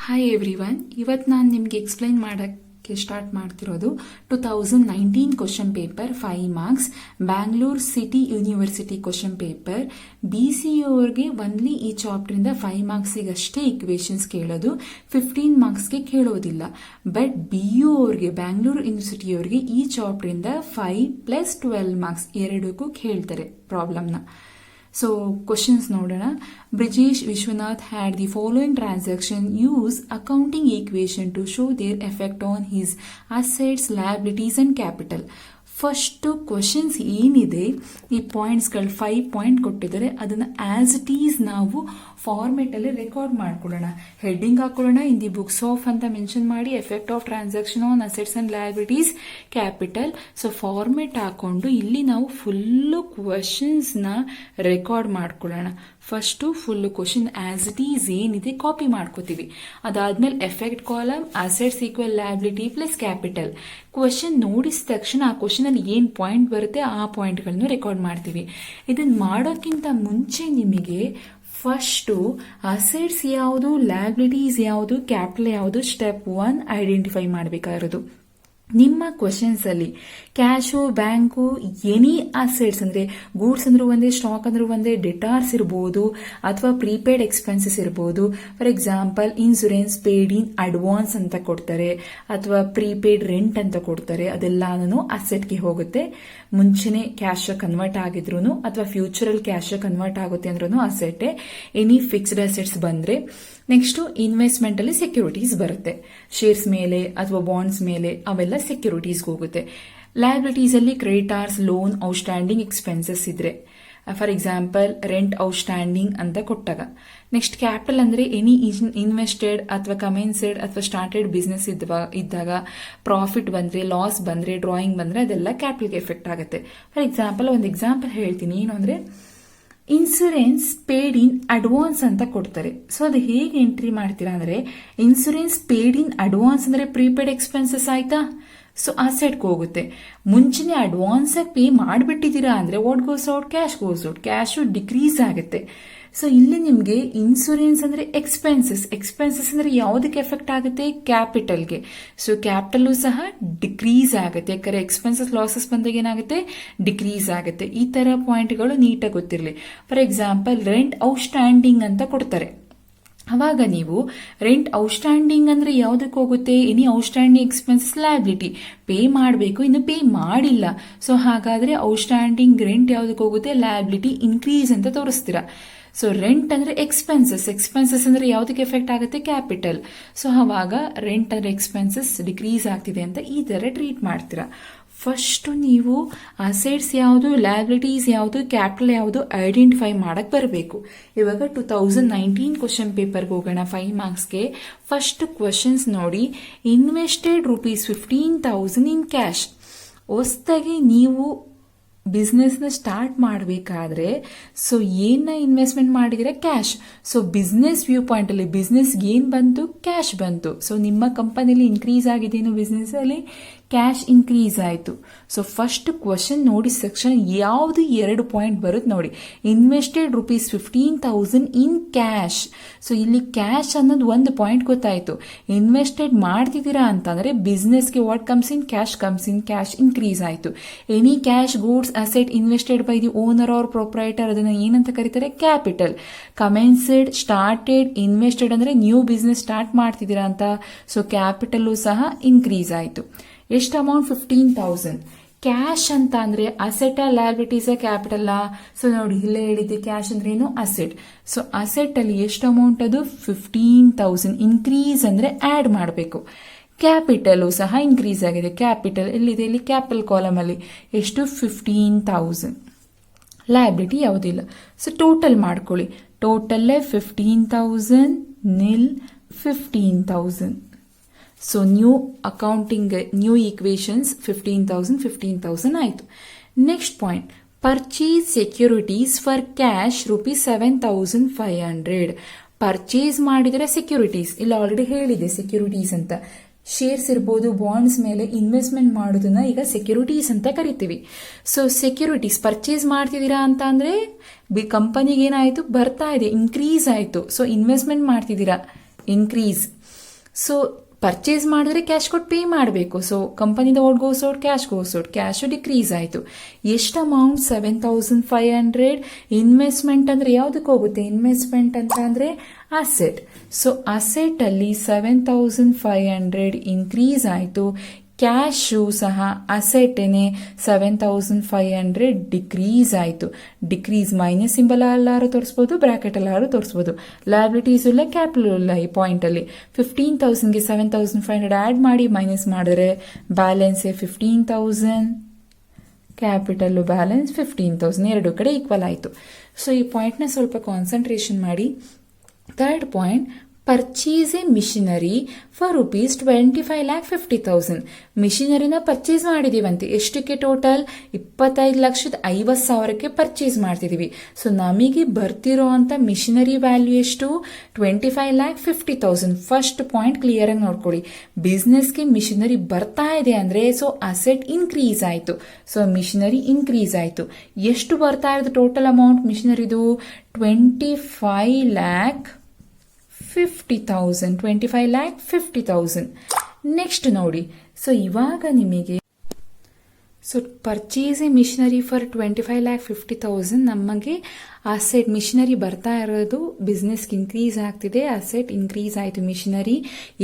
Hi everyone, ಇವತ್ತು ನಾನು ನಿಮಗೆ ಎಕ್ಸ್ಪ್ಲೈನ್ ಮಾಡೋಕ್ಕೆ ಸ್ಟಾರ್ಟ್ ಮಾಡ್ತಿರೋದು 2019 question paper 5 marks Bangalore city university question paper. BCA ಅವ್ರಿಗೆ ಒನ್ಲಿ ಈ ಚಾಪ್ಟರಿಂದ 5 ಮಾರ್ಕ್ಸಿಗೆ ಅಷ್ಟೇ ಇಕ್ವೇಶನ್ಸ್ ಕೇಳೋದು, 15 ಮಾರ್ಕ್ಸ್ಗೆ ಕೇಳೋದಿಲ್ಲ. ಬಟ್ BU ಅವ್ರಿಗೆ, ಬ್ಯಾಂಗ್ಳೂರ್ ಯೂನಿವರ್ಸಿಟಿಯವ್ರಿಗೆ ಈ ಚಾಪ್ಟರಿಂದ 5 + 12 ಮಾರ್ಕ್ಸ್ ಎರಡಕ್ಕೂ ಕೇಳ್ತಾರೆ ಪ್ರಾಬ್ಲಮ್ನ. So, questions ನೋಡೋಣ. Brijesh Vishwanath had the following transaction use accounting equation to show their effect on his assets, liabilities and capital. First questions ಏನಿದೆ, ಈ ಪಾಯಿಂಟ್ಸ್ಗಳು 5 ಪಾಯಿಂಟ್ ಕೊಟ್ಟಿದ್ದಾರೆ, ಅದನ್ನು ಆಸ್ ಇಟ್ ಈಸ್ ನಾವು ಫಾರ್ಮೆಟಲ್ಲಿ ರೆಕಾರ್ಡ್ ಮಾಡ್ಕೊಳ್ಳೋಣ. ಹೆಡ್ಡಿಂಗ್ ಹಾಕೊಳ್ಳೋಣ, ಇನ್ ದಿ ಬುಕ್ಸ್ ಆಫ್ ಅಂತ mention ಮಾಡಿ, effect of transaction on assets and liabilities, capital. So format ಹಾಕೊಂಡು ಇಲ್ಲಿ ನಾವು ಫುಲ್ಲು ಕ್ವಶನ್ಸ್ನ ರೆಕಾರ್ಡ್ ಮಾಡ್ಕೊಳ್ಳೋಣ. First full question as it is ಏನಿದೆ ಕಾಪಿ ಮಾಡ್ಕೋತೀವಿ. ಅದಾದ್ಮೇಲೆ effect column, assets equal liability plus capital. Question ನೋಡಿದ ತಕ್ಷಣ ಆ ಕ್ವಶನ್ ಅಲ್ಲಿ ಏನ್ ಪಾಯಿಂಟ್ ಬರುತ್ತೆ ಆ ಪಾಯಿಂಟ್ಗಳನ್ನು ರೆಕಾರ್ಡ್ ಮಾಡ್ತೀವಿ. ಇದನ್ನ ಮಾಡೋಕ್ಕಿಂತ ಮುಂಚೆ ನಿಮಗೆ ಫಸ್ಟು ಅಸೆಟ್ಸ್ ಯಾವುದು, ಲಯಬಿಲಿಟೀಸ್ ಯಾವುದು, ಕ್ಯಾಪಿಟಲ್ ಯಾವುದು, ಸ್ಟೆಪ್ 1 ಐಡೆಂಟಿಫೈ ಮಾಡಬೇಕಾಗಿರೋದು. ನಿಮ್ಮ ಕ್ವಶನ್ಸ್ ಅಲ್ಲಿ ಕ್ಯಾಶು, ಬ್ಯಾಂಕು, ಎನಿ ಅಸೆಟ್ಸ್ ಅಂದ್ರೆ ಗೂಡ್ಸ್ ಅಂದ್ರೂ ಒಂದೇ, ಸ್ಟಾಕ್ ಅಂದ್ರೂ ಒಂದೇ, ಡೆಟಾರ್ಸ್ ಇರಬಹುದು ಅಥವಾ ಪ್ರೀಪೇಡ್ ಎಕ್ಸ್ಪೆನ್ಸಸ್ ಇರಬಹುದು. For example insurance paid in advance ಅಂತ ಕೊಡ್ತಾರೆ, ಅಥವಾ ಪ್ರೀಪೇಡ್ ರೆಂಟ್ ಅಂತ ಕೊಡ್ತಾರೆ. ಅದೆಲ್ಲಾನು ಅಸೆಟ್ಗೆ ಹೋಗುತ್ತೆ. ಮುಂಚೆನೆ ಕ್ಯಾಶ್ ಕನ್ವರ್ಟ್ ಆಗಿದ್ರು ಅಥವಾ ಫ್ಯೂಚರಲ್ಲಿ ಕ್ಯಾಶ್ ಕನ್ವರ್ಟ್ ಆಗುತ್ತೆ ಅಂದ್ರೂ ಅಸೆಟ್. ಎನಿ ಫಿಕ್ಸ್ಡ್ ಅಸೆಟ್ಸ್ ಬಂದ್ರೆ ನೆಕ್ಸ್ಟ್ ಇನ್ವೆಸ್ಟ್ಮೆಂಟ್ ಅಲ್ಲಿ ಸೆಕ್ಯೂರಿಟೀಸ್ ಬರುತ್ತೆ, ಶೇರ್ಸ್ ಮೇಲೆ ಅಥವಾ ಬಾಂಡ್ಸ್ ಮೇಲೆ, ಅವೆಲ್ಲ ಸೆಕ್ಯೂರಿಟೀಸ್ಗೆ ಹೋಗುತ್ತೆ. ಲಯಬಿಲಿಟೀಸ್ ಅಲ್ಲಿ ಕ್ರೆಡಿಟಾರ್ಸ್, ಲೋನ್, ಔಟ್ಸ್ಟ್ಯಾಂಡಿಂಗ್ ಎಕ್ಸ್ಪೆನ್ಸಸ್ ಇದ್ರೆ, ಫಾರ್ ಎಕ್ಸಾಂಪಲ್ ರೆಂಟ್ ಔಟ್ಸ್ಟ್ಯಾಂಡಿಂಗ್ ಅಂತ ಕೊಟ್ಟಾಗ. ನೆಕ್ಸ್ಟ್ ಕ್ಯಾಪಿಟಲ್ ಅಂದ್ರೆ ಎನಿ ಇನ್ವೆಸ್ಟೆಡ್ ಅಥವಾ ಕಮೆನ್ಸೆಡ್ ಅಥವಾ ಸ್ಟಾರ್ಟೆಡ್ ಬಿಸ್ನೆಸ್ ಇದ್ದಾಗ ಪ್ರಾಫಿಟ್ ಬಂದ್ರೆ, ಲಾಸ್ ಬಂದ್ರೆ, ಡ್ರಾಯಿಂಗ್ ಬಂದ್ರೆ ಅದೆಲ್ಲ ಕ್ಯಾಪಿಟಲ್ಗೆ ಎಫೆಕ್ಟ್ ಆಗುತ್ತೆ. ಫಾರ್ ಎಕ್ಸಾಂಪಲ್ ಒಂದು ಎಕ್ಸಾಂಪಲ್ ಹೇಳ್ತೀನಿ. ಏನು ಅಂದ್ರೆ ಇನ್ಸೂರೆನ್ಸ್ ಪೇಡ್ ಇನ್ ಅಡ್ವಾನ್ಸ್ ಅಂತ ಕೊಡ್ತಾರೆ. ಸೊ ಅದು ಹೇಗೆ ಎಂಟ್ರಿ ಮಾಡ್ತೀರಾ ಅಂದ್ರೆ, ಇನ್ಸೂರೆನ್ಸ್ ಪೇಡ್ ಇನ್ ಅಡ್ವಾನ್ಸ್ ಅಂದ್ರೆ ಪ್ರೀಪೇಡ್ ಎಕ್ಸ್ಪೆನ್ಸಸ್ ಆಯ್ತಾ, ಸೊ ಅಸೆಟ್ಗೆ ಹೋಗುತ್ತೆ. ಮುಂಚೆನೆ ಅಡ್ವಾನ್ಸ್ ಆಗಿ ಪೇ ಮಾಡಿಬಿಟ್ಟಿದ್ದೀರಾ ಅಂದ್ರೆ what goes out, cash goes out, cash decrease ಆಗುತ್ತೆ. ಸೊ ಇಲ್ಲಿ ನಿಮಗೆ ಇನ್ಸೂರೆನ್ಸ್ ಅಂದ್ರೆ ಎಕ್ಸ್ಪೆನ್ಸಸ್ ಅಂದ್ರೆ ಯಾವುದಕ್ಕೆ ಎಫೆಕ್ಟ್ ಆಗುತ್ತೆ, ಕ್ಯಾಪಿಟಲ್ಗೆ. ಸೊ ಕ್ಯಾಪಿಟಲ್ ಸಹ ಡಿಕ್ರೀಸ್ ಆಗುತ್ತೆ, ಯಾಕಂದ್ರೆ ಎಕ್ಸ್ಪೆನ್ಸಸ್ ಲಾಸಸ್ ಬಂದಾಗ ಏನಾಗುತ್ತೆ, ಡಿಕ್ರೀಸ್ ಆಗುತ್ತೆ. ಈ ತರ ಪಾಯಿಂಟ್ಗಳು ನೀಟಾಗಿ ಗೊತ್ತಿರಲಿ. ಫಾರ್ ಎಕ್ಸಾಂಪಲ್ ರೆಂಟ್ ಔಟ್ಸ್ಟ್ಯಾಂಡಿಂಗ್ ಅಂತ ಕೊಡ್ತಾರೆ. ಅವಾಗ ನೀವು ರೆಂಟ್ ಔಟ್ಸ್ಟ್ಯಾಂಡಿಂಗ್ ಅಂದ್ರೆ ಯಾವುದಕ್ಕೆ ಹೋಗುತ್ತೆ, any outstanding expenses liability, pay ಮಾಡಬೇಕು, ಇನ್ನು ಪೇ ಮಾಡಿಲ್ಲ. ಸೊ ಹಾಗಾದ್ರೆ ಔಟ್ಸ್ಟ್ಯಾಂಡಿಂಗ್ ರೆಂಟ್ ಯಾವುದಕ್ಕೆ ಹೋಗುತ್ತೆ, ಲಯಬಿಲಿಟಿ ಇನ್ಕ್ರೀಸ್ ಅಂತ ತೋರಿಸ್ತೀರಾ. ಸೊ ರೆಂಟ್ ಅಂದ್ರೆ ಎಕ್ಸ್ಪೆನ್ಸಸ್ ಅಂದ್ರೆ ಯಾವುದಕ್ಕೆ ಎಫೆಕ್ಟ್ ಆಗುತ್ತೆ, ಕ್ಯಾಪಿಟಲ್. ಸೊ ಅವಾಗ ರೆಂಟ್ ಅಂದ್ರೆ ಎಕ್ಸ್ಪೆನ್ಸಸ್ ಡಿಕ್ರೀಸ್ ಆಗ್ತಿದೆ ಅಂತ ಈ ತರ ಟ್ರೀಟ್ ಮಾಡ್ತೀರಾ. ಫಸ್ಟ್ ನೀವು ಅಸೆಟ್ಸ್ ಯಾವುದು, ಲಯಬಿಲಿಟೀಸ್ ಯಾವುದು, ಕ್ಯಾಪಿಟಲ್ ಯಾವುದು ಐಡೆಂಟಿಫೈ ಮಾಡಕ್ ಬರಬೇಕು. ಇವಾಗ 2019 ಕ್ವಶನ್ ಪೇಪರ್ಗೆ ಹೋಗೋಣ 5 ಮಾರ್ಕ್ಸ್ಗೆ. ಫಸ್ಟ್ ಕ್ವಶನ್ಸ್ ನೋಡಿ. Invested ₹15,000 in cash. ಹೊಸದಾಗಿ ನೀವು ಬಿಸ್ನೆಸ್ ನ ಸ್ಟಾರ್ಟ್ ಮಾಡಬೇಕಾದ್ರೆ ಸೊ ಏನ ಇನ್ವೆಸ್ಟ್ಮೆಂಟ್ ಮಾಡಿದ್ರೆ cash. So business view point ಅಲ್ಲಿ ಬಿಸ್ನೆಸ್ ಏನ್ ಬಂತು, ಕ್ಯಾಶ್ ಬಂತು. ಸೊ ನಿಮ್ಮ ಕಂಪನಿಯಲ್ಲಿ ಇನ್ಕ್ರೀಸ್ ಆಗಿದ್ದೇನು, ಬಿಸ್ನೆಸ್ ಅಲ್ಲಿ ಕ್ಯಾಶ್ ಇನ್ಕ್ರೀಸ್ ಆಯ್ತು. ಸೊ ಫಸ್ಟ್ ಕ್ವಶನ್ ನೋಡಿ ಸೆಕ್ಷನ್ ಯಾವ್ದು 2 ಪಾಯಿಂಟ್ ಬರುತ್ತೆ ನೋಡಿ. Invested ₹15,000 in cash. ಸೊ ಇಲ್ಲಿ ಕ್ಯಾಶ್ ಅನ್ನೋದು ಒಂದು ಪಾಯಿಂಟ್ ಗೊತ್ತಾಯ್ತು. ಇನ್ವೆಸ್ಟೆಡ್ ಮಾಡ್ತಿದ್ದೀರಾ ಅಂತಂದ್ರೆ ಬಿಸ್ನೆಸ್ಗೆ what comes in, cash increase ಆಯ್ತು. Any cash, goods, asset invested by the owner or proprietor, ಅದನ್ನ ಏನಂತ ಕರೀತಾರೆ, ಕ್ಯಾಪಿಟಲ್. ಕಮೆನ್ಸೆಡ್, ಸ್ಟಾರ್ಟೆಡ್, ಇನ್ವೆಸ್ಟೆಡ್ ಅಂದ್ರೆ ನ್ಯೂ ಬಿಸ್ನೆಸ್ ಸ್ಟಾರ್ಟ್ ಮಾಡ್ತಿದ್ದೀರಾ ಅಂತ. ಸೊ ಕ್ಯಾಪಿಟಲ್ ಸಹ ಇನ್ಕ್ರೀಸ್ ಆಯ್ತು. ಎಷ್ಟು ಅಮೌಂಟ್, 15,000. ಕ್ಯಾಶ್ ಅಂತ ಅಂದ್ರೆ ಅಸೆಟ್, ಲಯಬಿಲಿಟೀಸ್, ಕ್ಯಾಪಿಟಲ್. ಸೊ ನೋಡಿ ಇಲ್ಲೇ ಹೇಳಿದ್ದೆ, ಕ್ಯಾಶ್ ಅಂದ್ರೆ ಏನು, ಅಸೆಟ್. ಸೊ ಅಸೆಟ್ ಅಲ್ಲಿ ಎಷ್ಟು ಅಮೌಂಟ್, ಅದು 15,000. ಇನ್ಕ್ರೀಸ್ ಅಂದ್ರೆ ಆಡ್ ಮಾಡಬೇಕು. ಕ್ಯಾಪಿಟಲ್ ಸಹ ಇನ್ಕ್ರೀಸ್ ಆಗಿದೆ. ಕ್ಯಾಪಿಟಲ್ ಎಲ್ಲಿದೆ, ಇಲ್ಲಿ ಕ್ಯಾಪಿಟಲ್ ಕಾಲಮ್ ಅಲ್ಲಿ ಎಷ್ಟು, 15,000. ಲಯಬಿಲಿಟಿ ಯಾವುದಿಲ್ಲ. ಸೊ ಟೋಟಲ್ ಮಾಡ್ಕೊಳ್ಳಿ. ಟೋಟಲ್ 15,000 ನಿಲ್ 15,000. So new accounting, new equations 15,000 ಆಯ್ತು. Next point, purchase securities for cash ₹7,500. Purchase ಮಾಡಿದರೆ ಸೆಕ್ಯೂರಿಟೀಸ್, ಇಲ್ಲ ಆಲ್ರೆಡಿ ಹೇಳಿದೆ ಸೆಕ್ಯೂರಿಟೀಸ್ ಅಂತ. ಶೇರ್ಸ್ ಇರ್ಬೋದು, ಬಾಂಡ್ಸ್ ಮೇಲೆ ಇನ್ವೆಸ್ಟ್ಮೆಂಟ್ ಮಾಡೋದನ್ನ ಈಗ ಸೆಕ್ಯೂರಿಟೀಸ್ ಅಂತ ಕರಿತೀವಿ. ಸೊ ಸೆಕ್ಯೂರಿಟೀಸ್ ಪರ್ಚೇಸ್ ಮಾಡ್ತಿದ್ದೀರಾ ಅಂತ ಅಂದ್ರೆ ಕಂಪನಿಗೆ ಏನಾಯ್ತು, ಬರ್ತಾ ಇದೆ, ಇನ್ಕ್ರೀಸ್ ಆಯ್ತು. ಸೊ ಇನ್ವೆಸ್ಟ್ಮೆಂಟ್ ಮಾಡ್ತಿದ್ದೀರಾ, ಇನ್ಕ್ರೀಸ್. ಸೊ ಪರ್ಚೇಸ್ ಮಾಡಿದ್ರೆ ಕ್ಯಾಶ್ ಕೊಟ್ಟು ಪೇ ಮಾಡಬೇಕು. ಸೊ ಕಂಪನಿದ out goes out, cash decrease ಆಯಿತು. ಎಷ್ಟು ಅಮೌಂಟ್? 7,500. ಇನ್ವೆಸ್ಟ್ಮೆಂಟ್ ಅಂದರೆ ಯಾವುದಕ್ಕೆ ಹೋಗುತ್ತೆ? ಇನ್ವೆಸ್ಟ್ಮೆಂಟ್ ಅಂತ ಅಂದರೆ ಅಸೆಟ್. ಸೊ ಅಸೆಟ್ ಅಲ್ಲಿ 7,500 ಇನ್ಕ್ರೀಸ್ ಆಯಿತು. ಕ್ಯಾಶು ಸಹ ಅಸೆಟೇನೆ 7,500 ಡಿಕ್ರೀಸ್ ಆಯಿತು. ಡಿಕ್ರೀಸ್ ಮೈನಸ್ ಸಿಂಬಲ್ ಅಲ್ಲಾರು ತೋರಿಸ್ಬೋದು, ಬ್ರಾಕೆಟ್ ಅಲ್ಲಾರು ತೋರಿಸ್ಬೋದು. ಲಯಬಿಲಿಟೀಸ್ ಇಲ್ಲ, ಕ್ಯಾಪಿಟಲ್ ಇಲ್ಲ. ಈ ಪಾಯಿಂಟಲ್ಲಿ 15,000ಗೆ 7,500 ಆ್ಯಡ್ ಮಾಡಿ ಮೈನಸ್ ಮಾಡಿದ್ರೆ ಬ್ಯಾಲೆನ್ಸ್ 15,000, ಕ್ಯಾಪಿಟಲ್ ಬ್ಯಾಲೆನ್ಸ್ 15,000, ಎರಡು ಕಡೆ ಈಕ್ವಲ್ ಆಯಿತು. ಸೊ ಈ ಪಾಯಿಂಟ್ನ ಸ್ವಲ್ಪ ಕಾನ್ಸಂಟ್ರೇಷನ್ ಮಾಡಿ. Third point, purchase a machinery for ₹25,50,000. ಮಿಷಿನರಿನ ಪರ್ಚೇಸ್ ಮಾಡಿದೀವಂತೆ. ಎಷ್ಟಕ್ಕೆ? ಟೋಟಲ್ 25,50,000ಕ್ಕೆ ಪರ್ಚೇಸ್ ಮಾಡ್ತಿದೀವಿ. ಸೊ ನಮಗೆ ಬರ್ತಿರೋ ಅಂತ ಮಿಷಿನರಿ ವ್ಯಾಲ್ಯೂ ಎಷ್ಟು? 25,50,000. ಫಸ್ಟ್ ಪಾಯಿಂಟ್ ಕ್ಲಿಯರ್ ಆಗಿ ನೋಡ್ಕೊಳ್ಳಿ. ಬಿಸ್ನೆಸ್ಗೆ ಮಿಷಿನರಿ ಬರ್ತಾ ಇದೆ ಅಂದ್ರೆ ಸೊ ಅಸೆಟ್ ಇನ್ಕ್ರೀಸ್ ಆಯಿತು. ಸೊ ಮಿಷಿನರಿ ಇನ್ಕ್ರೀಸ್ ಆಯಿತು. ಎಷ್ಟು ಬರ್ತಾ ಇರೋದು ಟೋಟಲ್ ಅಮೌಂಟ್ ಮಿಷಿನರಿದು? 25,50,000. ನೆಕ್ಸ್ಟ್ ನೋಡಿ. ಸೊ ಇವಾಗ ನಿಮಗೆ ಪರ್ಚೇಸ್ ಎ ಮಿಷಿನರಿ ಫಾರ್ 25,50,000 ನಮಗೆ ಅಸೆಟ್ ಮಿಷಿನರಿ ಬರ್ತಾ ಇರೋದು ಬಿಸ್ನೆಸ್ಗೆ ಇನ್ಕ್ರೀಸ್ ಆಗ್ತಿದೆ. ಅಸೆಟ್ ಇನ್ಕ್ರೀಸ್ ಆಯಿತು. ಮಿಷಿನರಿ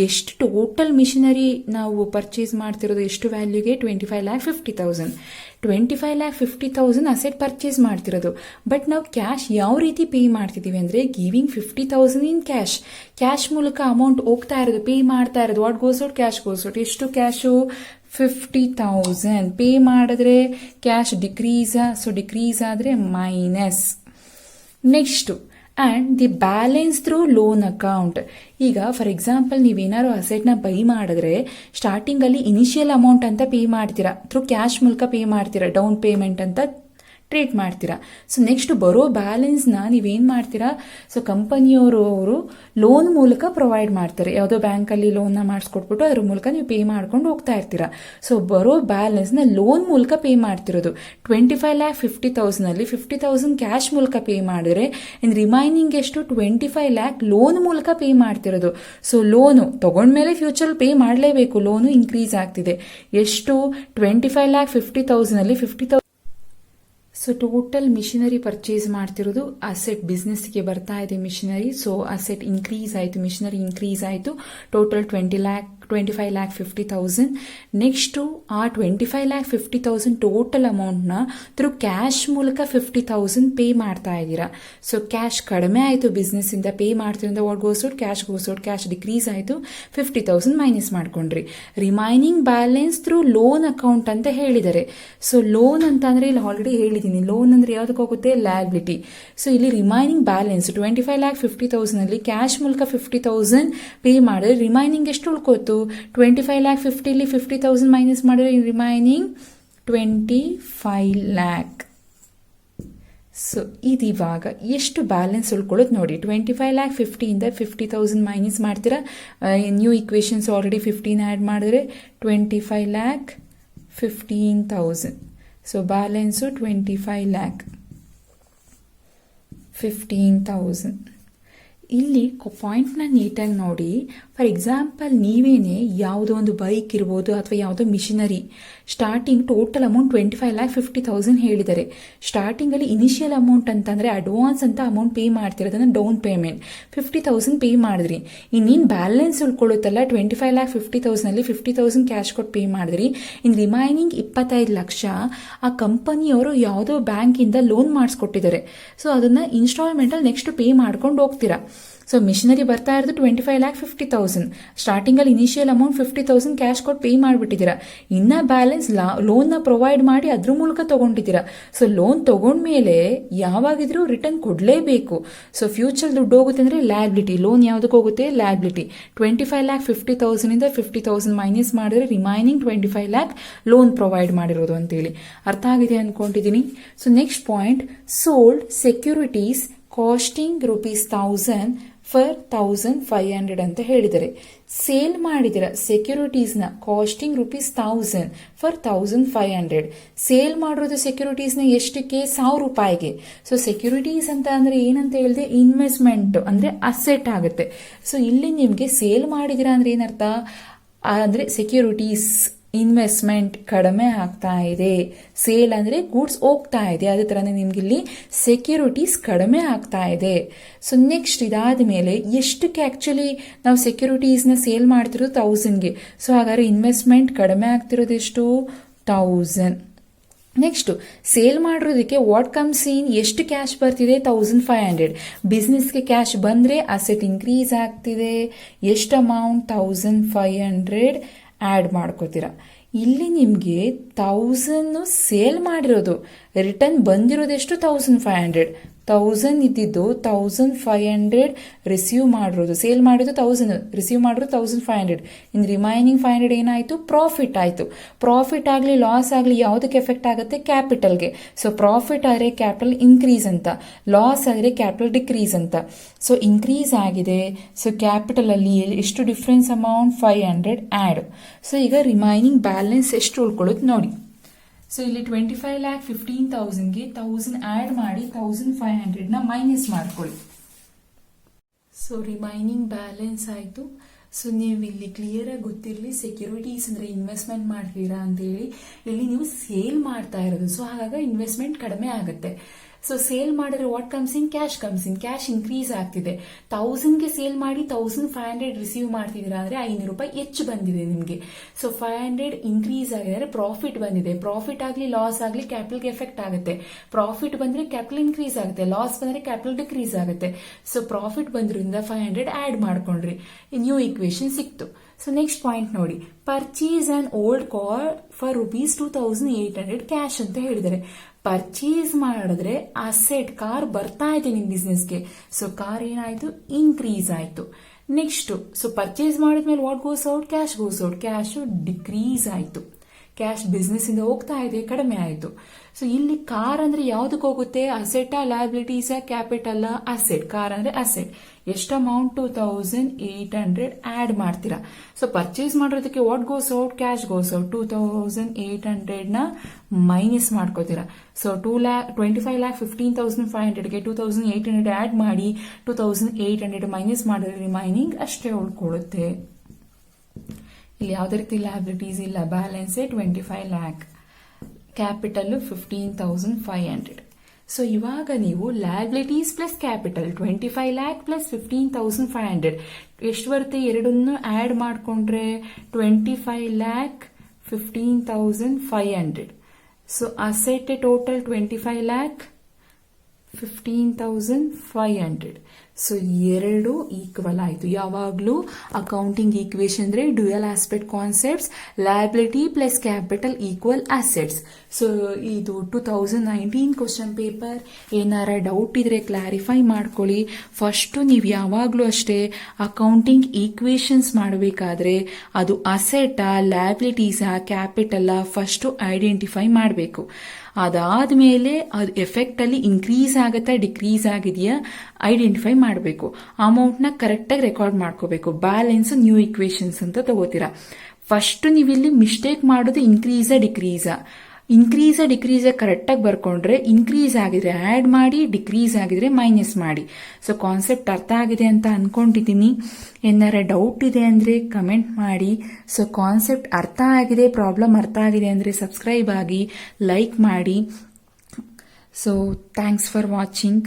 ಎಷ್ಟು ಟೋಟಲ್ ಮಿಷಿನರಿ ನಾವು ಪರ್ಚೇಸ್ ಮಾಡ್ತಿರೋದು ಎಷ್ಟು ವ್ಯಾಲ್ಯೂಗೆ? 25,50,000. 25,50,000 ಅಸೆಟ್ ಪರ್ಚೇಸ್ ಮಾಡ್ತಿರೋದು. ಬಟ್ ನಾವು ಕ್ಯಾಶ್ ಯಾವ ರೀತಿ ಪೇ ಮಾಡ್ತಿದ್ದೀವಿ ಅಂದರೆ ಗಿವಿಂಗ್ 50,000 ಇನ್ ಕ್ಯಾಶ್ ಮೂಲಕ ಅಮೌಂಟ್ ಹೋಗ್ತಾ ಇರೋದು, ಪೇ ಮಾಡ್ತಾ ಇರೋದು. What goes out? Cash goes out. ಎಷ್ಟು ಕ್ಯಾಶು? 50,000. ಪೇ ಮಾಡಿದ್ರೆ ಕ್ಯಾಶ್ ಡಿಕ್ರೀಸ್, ಸೊ ಡಿಕ್ರೀಸ್ ಆದರೆ minus. Next and the balance through loan account. ಈಗ ಫಾರ್ ಎಕ್ಸಾಂಪಲ್ ನೀವೇನಾದ್ರು ಅಸೆಟ್ನ ಬೈ ಮಾಡಿದ್ರೆ ಸ್ಟಾರ್ಟಿಂಗಲ್ಲಿ ಇನಿಷಿಯಲ್ ಅಮೌಂಟ್ ಅಂತ ಪೇ ಮಾಡ್ತೀರಾ, ಥ್ರೂ ಕ್ಯಾಶ್ ಮೂಲಕ ಪೇ ಮಾಡ್ತೀರಾ, ಡೌನ್ ಪೇಮೆಂಟ್ ಅಂತ ಟ್ರೀಟ್ ಮಾಡ್ತೀರಾ. ಸೊ ನೆಕ್ಸ್ಟ್ ಬರೋ ಬ್ಯಾಲೆನ್ಸ್ನ ನೀವೇನು ಮಾಡ್ತೀರಾ? ಸೊ ಕಂಪನಿಯವರು ಲೋನ್ ಮೂಲಕ ಪ್ರೊವೈಡ್ ಮಾಡ್ತಾರೆ. ಯಾವುದೋ ಬ್ಯಾಂಕಲ್ಲಿ ಲೋನ್ನ ಮಾಡಿಸ್ಕೊಟ್ಬಿಟ್ಟು ಅದ್ರ ಮೂಲಕ ನೀವು ಪೇ ಮಾಡ್ಕೊಂಡು ಹೋಗ್ತಾ ಇರ್ತೀರಾ. ಸೊ ಬರೋ ಬ್ಯಾಲೆನ್ಸ್ನ ಲೋನ್ ಮೂಲಕ ಪೇ ಮಾಡ್ತಿರೋದು. 25,50,000 50,000 ಕ್ಯಾಶ್ ಮೂಲಕ ಪೇ ಮಾಡಿದ್ರೆ ಇನ್ನು ರಿಮೈನಿಂಗ್ ಎಷ್ಟು? 25,00,000 ಲೋನ್ ಮೂಲಕ ಪೇ ಮಾಡ್ತಿರೋದು. ಸೊ ಲೋನು ತಗೊಂಡ್ಮೇಲೆ ಫ್ಯೂಚರ್ ಪೇ ಮಾಡಲೇಬೇಕು. ಲೋನು ಇನ್ಕ್ರೀಸ್ ಆಗ್ತಿದೆ. ಎಷ್ಟು? 25,50,000 50,000. ಸೊ ಟೋಟಲ್ ಮಿಷಿನರಿ ಪರ್ಚೇಸ್ ಮಾಡ್ತಿರೋದು ಅಸೆಟ್, ಬಿಸ್ನೆಸ್ಗೆ ಬರ್ತಾ ಇದೆ ಮಿಷಿನರಿ. ಸೊ ಅಸೆಟ್ ಇನ್ಕ್ರೀಸ್ ಆಯಿತು, ಮಿಷಿನರಿ ಇನ್ಕ್ರೀಸ್ ಆಯಿತು. ಟೋಟಲ್ 25,50,000. ನೆಕ್ಸ್ಟು ಆ 25,50,000 ಟೋಟಲ್ ಅಮೌಂಟ್ನ ಥ್ರೂ ಕ್ಯಾಶ್ ಮೂಲಕ 50,000 ಪೇ ಮಾಡ್ತಾ ಇದ್ದೀರಾ. ಸೊ ಕ್ಯಾಶ್ ಕಡಿಮೆ ಆಯಿತು ಬಿಸ್ನೆಸ್ಸಿಂದ, ಪೇ ಮಾಡ್ತಿರೋದ್ರಿಂದ what goes out? Cash goes out. Cash decrease ಆಯಿತು. 50,000 ಮೈನಸ್ ಮಾಡ್ಕೊಂಡ್ರಿ. Remaining balance through loan account ಅಂತ ಹೇಳಿದ್ದಾರೆ. ಸೊ ಲೋನ್ ಅಂತ ಅಂದರೆ ಇಲ್ಲಿ ಆಲ್ರೆಡಿ ಹೇಳಿದ್ದೀನಿ. ಲೋನ್ ಅಂದರೆ ಯಾವುದಕ್ಕೆ ಹೋಗುತ್ತೆ? ಲಯಬಿಲಿಟಿ. ಸೊ ಇಲ್ಲಿ ರಿಮೈನಿಂಗ್ ಬ್ಯಾಲೆನ್ಸ್ 25,50,000 ಕ್ಯಾಶ್ ಮೂಲಕ 50,000 ಪೇ ಮಾಡಿದ್ರೆ ರಿಮೈನಿಂಗ್ ಎಷ್ಟು ಉಳ್ಕೋತು? 25,50,000 50,000 ಮೈನಸ್ ಮಾಡಿದ್ರೆ ರಿಮೈನಿಂಗ್ 25,00,000. ಸೊ ಇದಿವಾಗ ಎಷ್ಟು ಬ್ಯಾಲೆನ್ಸ್ ಉಳ್ಕೊಳ್ಳೋದು ನೋಡಿ. 25,50,000 50,000 ಮೈನಸ್ ಮಾಡ್ತೀರಾ. ನ್ಯೂ ಇಕ್ವೇಷನ್ಸ್ ಆಲ್ರೆಡಿ 15 ಆ್ಯಡ್ ಮಾಡಿದ್ರೆ 25,00,000 15,000. So balance 25,00,000 15,000. ಇಲ್ಲಿ ಪಾಯಿಂಟ್ನ ನೀಟಾಗಿ ನೋಡಿ. ಫಾರ್ ಎಕ್ಸಾಂಪಲ್ ನೀವೇನೆ ಯಾವುದೋ ಒಂದು ಬೈಕ್ ಇರ್ಬೋದು ಅಥವಾ ಯಾವುದೋ ಮಿಷಿನರಿ ಸ್ಟಾರ್ಟಿಂಗ್ ಟೋಟಲ್ ಅಮೌಂಟ್ 25,50,000 ಹೇಳಿದ್ದಾರೆ. ಸ್ಟಾರ್ಟಿಂಗಲ್ಲಿ ಇನಿಷಿಯಲ್ ಅಮೌಂಟ್ ಅಂತಂದರೆ ಅಡ್ವಾನ್ಸ್ ಅಂತ ಅಮೌಂಟ್ ಪೇ ಮಾಡ್ತಿರೋದನ್ನ ಡೌನ್ ಪೇಮೆಂಟ್ 50,000 ಪೇ ಮಾಡಿದ್ರಿ. ಇನ್ನೇನು ಬ್ಯಾಲೆನ್ಸ್ ಉಳ್ಕೊಳ್ಳುತ್ತಲ್ಲ 25,50,000 50,000 ಕ್ಯಾಶ್ ಕೊಟ್ಟು ಪೇ ಮಾಡಿದ್ರಿ. ಇನ್ನು ರಿಮೈನಿಂಗ್ 25,00,000 ಆ ಕಂಪನಿಯವರು ಯಾವುದೋ ಬ್ಯಾಂಕಿಂದ ಲೋನ್ ಮಾಡಿಸ್ಕೊಟ್ಟಿದ್ದಾರೆ. ಸೊ ಅದನ್ನು ಇನ್ಸ್ಟಾಲ್ಮೆಂಟಲ್ಲಿ ನೆಕ್ಸ್ಟ್ ಪೇ ಮಾಡ್ಕೊಂಡು ಹೋಗ್ತೀರಾ. ಸೊ ಮಿಷಿನರಿ ಬರ್ತಾ ಇರೋದು 25,50,000. ಸ್ಟಾರ್ಟಿಂಗಲ್ಲಿ ಇನಿಷಿಯಲ್ ಅಮೌಂಟ್ 50,000 ಕ್ಯಾಶ್ ಕೊಟ್ಟು ಪೇ ಮಾಡಿಬಿಟ್ಟಿದ್ದೀರಾ. ಇನ್ನು ಬ್ಯಾಲೆನ್ಸ್ ಲೋನ್ನ ಪ್ರೊವೈಡ್ ಮಾಡಿ ಅದ್ರ ಮೂಲಕ ತೊಗೊಂಡಿದ್ದೀರಾ. ಸೊ ಲೋನ್ ತೊಗೊಂಡ್ಮೇಲೆ ಯಾವಾಗಿದ್ರೂ ರಿಟರ್ನ್ ಕೊಡಲೇಬೇಕು. ಸೊ ಫ್ಯೂಚರ್ ದುಡ್ಡು ಹೋಗುತ್ತೆ ಅಂದರೆ ಲಯಬಿಲಿಟಿ. ಲೋನ್ ಯಾವುದಕ್ಕೆ ಹೋಗುತ್ತೆ? ಲಯಬಿಲಿಟಿ. 25,50,000 50,000 ಮೈನಸ್ ಮಾಡಿದ್ರೆ ರಿಮೈನಿಂಗ್ 25,00,000 ಲೋನ್ ಪ್ರೊವೈಡ್ ಮಾಡಿರೋದು ಅಂತೇಳಿ ಅರ್ಥ ಆಗಿದೆ ಅಂದ್ಕೊಂಡಿದ್ದೀನಿ. So next point, sold securities costing ₹1,000 for 1500 ಅಂತ ಹೇಳಿದರೆ. ಸೇಲ್ ಮಾಡಿದಿರ ಸೆಕ್ಯೂರಿಟೀಸ್ನ ಕಾಸ್ಟಿಂಗ್ ₹1000 ಫಾರ್ 1500. ಸೇಲ್ ಮಾಡಿರೋದು ಸೆಕ್ಯೂರಿಟೀಸ್ನ ಎಷ್ಟಕ್ಕೆ? ₹1000. ಸೊ ಸೆಕ್ಯೂರಿಟೀಸ್ ಅಂತ ಅಂದ್ರೆ ಏನಂತ ಹೇಳಿದೆ? ಇನ್ವೆಸ್ಟ್ಮೆಂಟ್ ಅಂದ್ರೆ ಅಸೆಟ್ ಆಗುತ್ತೆ. ಸೊ ಇಲ್ಲಿ ನಿಮ್ಗೆ ಸೇಲ್ ಮಾಡಿದಿರಾ ಅಂದ್ರೆ ಏನರ್ಥ ಅಂದ್ರೆ ಸೆಕ್ಯೂರಿಟೀಸ್ ಇನ್ವೆಸ್ಟ್ಮೆಂಟ್ ಕಡಿಮೆ ಆಗ್ತಾ ಇದೆ. ಸೇಲ್ ಅಂದ್ರೆ ಗೂಡ್ಸ್ ಹೋಗ್ತಾ ಇದೆ, ಅದೇ ತರನೇ ನಿಮ್ಗೆ ಇಲ್ಲಿ ಸೆಕ್ಯೂರಿಟೀಸ್ ಕಡಿಮೆ ಆಗ್ತಾ ಇದೆ. ಸೊ ನೆಕ್ಸ್ಟ್ ಇದಾದ ಮೇಲೆ ಎಷ್ಟಕ್ಕೆ ಆಕ್ಚುಲಿ ನಾವು ಸೆಕ್ಯೂರಿಟೀಸ್ನ ಸೇಲ್ ಮಾಡ್ತಿರೋದು? 1000ಗೆ. ಸೊ ಹಾಗಾದ್ರೆ ಇನ್ವೆಸ್ಟ್ಮೆಂಟ್ ಕಡಿಮೆ ಆಗ್ತಿರೋದು ಎಷ್ಟು? 1000. ನೆಕ್ಸ್ಟ್ ಸೇಲ್ ಮಾಡಿರೋದಕ್ಕೆ ವಾಟ್ ಕಮ್ಸ್ ಇನ್, ಎಷ್ಟು ಕ್ಯಾಶ್ ಬರ್ತಿದೆ? 1500. ಬಿಸ್ನೆಸ್ಗೆ ಕ್ಯಾಶ್ ಬಂದ್ರೆ ಅಸೆಟ್ ಇನ್ಕ್ರೀಸ್ ಆಗ್ತಿದೆ. ಎಷ್ಟು ಅಮೌಂಟ್? 1500 ಆ್ಯಡ್ ಮಾಡ್ಕೋತೀರಾ. ಇಲ್ಲಿ ನಿಮಗೆ 1000 ಸೇಲ್ ಮಾಡಿರೋದು, ರಿಟರ್ನ್ ಬಂದಿರೋದೆಷ್ಟು? 1500. 1000 ಇದ್ದಿದ್ದು 1500 ರಿಸೀವ್ ಮಾಡಿರೋದು, ಸೇಲ್ ಮಾಡಿದ್ದು 1000, ರಿಸೀವ್ ಮಾಡಿರೋದು 1500. ಇನ್ ರಿಮೈನಿಂಗ್ 500 ಏನಾಯ್ತು? ಪ್ರಾಫಿಟ್ ಆಯ್ತು. ಪ್ರಾಫಿಟ್ ಆಗಲಿ ಲಾಸ್ ಆಗಲಿ ಯಾವುದಕ್ಕೆ ಎಫೆಕ್ಟ್ ಆಗುತ್ತೆ? ಕ್ಯಾಪಿಟಲ್ಗೆ. ಸೊ ಪ್ರಾಫಿಟ್ ಆದರೆ ಕ್ಯಾಪಿಟಲ್ ಇನ್ಕ್ರೀಸ್ ಅಂತ, ಲಾಸ್ ಆದರೆ ಕ್ಯಾಪಿಟಲ್ ಡಿಕ್ರೀಸ್ ಅಂತ. ಸೊ ಇನ್ಕ್ರೀಸ್ ಆಗಿದೆ. ಸೊ ಕ್ಯಾಪಿಟಲ್ ಅಲ್ಲಿ ಎಷ್ಟು ಡಿಫ್ರೆನ್ಸ್ ಅಮೌಂಟ್? 500 ಆ್ಯಡ್. ಸೊ ಈಗ ರಿಮೈನಿಂಗ್ ಬ್ಯಾಲೆನ್ಸ್ ಎಷ್ಟು ಉಳ್ಕೊಳ್ಳುತ್ತೆ ನೋಡಿ. ಸೊ ಇಲ್ಲಿ 25,15,000ಗೆ 1000 ಆ್ಯಡ್ ಮಾಡಿ 1500ನ ಮೈನಸ್ ಮಾಡ್ಕೊಳ್ಳಿ. ಸೊ ರಿಮೈನಿಂಗ್ ಬ್ಯಾಲೆನ್ಸ್ ಆಯಿತು. ಸೊ ನೀವು ಇಲ್ಲಿ ಕ್ಲಿಯರ್ ಆಗಿ ಗೊತ್ತಿರಲಿ, ಸೆಕ್ಯೂರಿಟೀಸ್ ಅಂದ್ರೆ ಇನ್ವೆಸ್ಟ್ಮೆಂಟ್ ಮಾಡ್ತೀರಾ ಅಂತೇಳಿ ಇಲ್ಲಿ ನೀವು ಸೇಲ್ ಮಾಡ್ತಾ ಇರೋದು. ಸೊ ಹಾಗಾಗಿ ಇನ್ವೆಸ್ಟ್ಮೆಂಟ್ ಕಡಿಮೆ ಆಗುತ್ತೆ. ಸೊ ಸೇಲ್ ಮಾಡಿದ್ರೆ what comes in? Cash comes in. Cash increase ಆಗ್ತಿದೆ. 1000ಗೆ ಸೇಲ್ ಮಾಡಿ 1500 ರಿಸೀವ್ ಮಾಡ್ತಿದ್ದೀರಾ ಅಂದ್ರೆ ₹500 ಹೆಚ್ಚು ಬಂದಿದೆ ನಿಮಗೆ. ಸೊ 500 ಇನ್ಕ್ರೀಸ್ ಆಗಿದೆ, ಪ್ರಾಫಿಟ್ ಬಂದಿದೆ. ಪ್ರಾಫಿಟ್ ಆಗಲಿ ಲಾಸ್ ಆಗಲಿ ಕ್ಯಾಪಿಟಲ್ಗೆ ಎಫೆಕ್ಟ್ ಆಗುತ್ತೆ. ಪ್ರಾಫಿಟ್ ಬಂದ್ರೆ ಕ್ಯಾಪಿಟಲ್ ಇನ್ಕ್ರೀಸ್ ಆಗುತ್ತೆ, ಲಾಸ್ ಬಂದ್ರೆ ಕ್ಯಾಪಿಟಲ್ ಡಿಕ್ರೀಸ್ ಆಗುತ್ತೆ. ಸೊ ಪ್ರಾಫಿಟ್ ಬಂದ್ರಿಂದ 500 ಆ್ಯಡ್ ಮಾಡ್ಕೊಂಡ್ರಿ, ನ್ಯೂ ಈಕ್ವೇಶನ್ ಸಿಕ್ತು. ಸೊ ನೆಕ್ಸ್ಟ್ ಪಾಯಿಂಟ್ ನೋಡಿ, purchase on old car for ₹2800 cash ಅಂತ ಹೇಳಿದ್ದಾರೆ. ಪರ್ಚೇಸ್ ಮಾಡಿದ್ರೆ ಅಸೆಟ್ ಕಾರ್ ಬರ್ತಾ ಇದೆ ನಿಮ್ ಬಿಸ್ನೆಸ್ಗೆ. ಸೊ ಕಾರ್ ಏನಾಯ್ತು? ಇನ್ಕ್ರೀಸ್ ಆಯ್ತು. ನೆಕ್ಸ್ಟ್ ಸೊ ಪರ್ಚೇಸ್ ಮಾಡಿದ್ಮೇಲೆ what goes out? Cash goes out. Cash decrease ಆಯ್ತು. ಕ್ಯಾಶ್ ಬಿಸ್ನೆಸ್ ಇಂದ ಹೋಗ್ತಾ ಇದೆ, ಕಡಿಮೆ ಆಯ್ತು. ಸೊ ಇಲ್ಲಿ ಕಾರ್ ಅಂದ್ರೆ ಯಾವ್ದಕ್ಕೆ ಹೋಗುತ್ತೆ? Asset, liabilities, capital? Asset. Car ಅಂದ್ರೆ ಅಸೆಟ್. ಎಷ್ಟು ಅಮೌಂಟ್? 2800 ಆ್ಯಡ್ ಮಾಡ್ತೀರಾ. ಸೊ ಪರ್ಚೇಸ್ ಮಾಡಿರೋದಕ್ಕೆ what goes out? Cash goes out. 2800ನ ಮೈನಸ್ ಮಾಡ್ಕೋತೀರಾ. ಸೊ 25,15,500ಗೆ 2800 ಆ್ಯಡ್ ಮಾಡಿ 2800 ಮೈನಸ್ ಮಾಡಿದ್ರೆ ರಿಮೈನಿಂಗ್ ಅಷ್ಟೇ ಉಳ್ಕೊಳ್ಳುತ್ತೆ. ಇಲ್ಲಿ ಯಾವುದೇ ರೀತಿ ಲಯಬಿಲಿಟೀಸ್ ಇಲ್ಲ, ಬ್ಯಾಲೆನ್ಸ್ 25 lakh, ಕ್ಯಾಪಿಟಲ್ 15,500. ಸೊ ಇವಾಗ ನೀವು liabilities plus capital 25 lakh plus 15,500 ಎಷ್ಟು ಬರುತ್ತೆ? ಎರಡನ್ನು ಆಡ್ ಮಾಡ್ಕೊಂಡ್ರೆ 25 lakh 15,500. So asset total 25 lakh 15,500. So ಎರಡು ಈಕ್ವಲ್ ಆಯ್ತು. ಯಾವಾಗ್ಲೂ ಅಕೌಂಟಿಂಗ್ ಈಕ್ವೇಶನ್ ಅಂದ್ರೆ dual aspect concepts, liability plus capital equal assets. So ಇದು 2019 ಕ್ವಶನ್ ಪೇಪರ್. ಏನಾರ ಡೌಟ್ ಇದ್ರೆ ಕ್ಲಾರಿಫೈ ಮಾಡ್ಕೊಳ್ಳಿ. ಫಸ್ಟ್ ನೀವು ಯಾವಾಗ್ಲೂ ಅಷ್ಟೇ ಅಕೌಂಟಿಂಗ್ ಈಕ್ವೇಶನ್ಸ್ ಮಾಡಬೇಕಾದ್ರೆ ಅದು ಅಸೆಟಾ, ಲಯಬಿಲಿಟೀಸಾ, ಕ್ಯಾಪಿಟಲ್ ಫಸ್ಟ್ ಐಡೆಂಟಿಫೈ ಮಾಡಬೇಕು. ಅದಾದ್ಮೇಲೆ ಅದು ಎಫೆಕ್ಟ್ ಅಲ್ಲಿ ಇನ್ಕ್ರೀಸ್ ಆಗುತ್ತಾ ಡಿಕ್ರೀಸ್ ಆಗಿದೆಯಾ ಐಡೆಂಟಿಫೈ ಮಾಡಬೇಕು. ಅಮೌಂಟ್ನ ಕರೆಕ್ಟಾಗಿ ರೆಕಾರ್ಡ್ ಮಾಡ್ಕೋಬೇಕು. ಬ್ಯಾಲೆನ್ಸ್ ನ್ಯೂ ಈಕ್ವೇಶನ್ಸ್ ಅಂತ ತಗೋತೀರಾ. ಫಸ್ಟ್ ನೀವಿಲ್ಲಿ ಮಿಸ್ಟೇಕ್ ಮಾಡೋದು ಇನ್ಕ್ರೀಸಾ ಡಿಕ್ರೀಸಾ. ಡಿಕ್ರೀಸ್ ಕರೆಕ್ಟಾಗಿ ಬರ್ಕೊಂಡ್ರೆ ಇನ್ಕ್ರೀಸ್ ಆಗಿದ್ರೆ ಆ್ಯಡ್ ಮಾಡಿ, ಡಿಕ್ರೀಸ್ ಆಗಿದ್ರೆ ಮೈನಸ್ ಮಾಡಿ. ಸೊ ಕಾನ್ಸೆಪ್ಟ್ ಅರ್ಥ ಆಗಿದೆ ಅಂತ ಅನ್ಕೊಂಡಿದ್ದೀನಿ. ಏನಾರ ಡೌಟ್ ಇದೆ ಅಂದರೆ ಕಮೆಂಟ್ ಮಾಡಿ. ಸೊ ಕಾನ್ಸೆಪ್ಟ್ ಅರ್ಥ ಆಗಿದೆ, ಪ್ರಾಬ್ಲಮ್ ಅರ್ಥ ಆಗಿದೆ ಅಂದರೆ ಸಬ್ಸ್ಕ್ರೈಬ್ ಆಗಿ, ಲೈಕ್ ಮಾಡಿ. So thanks for watching.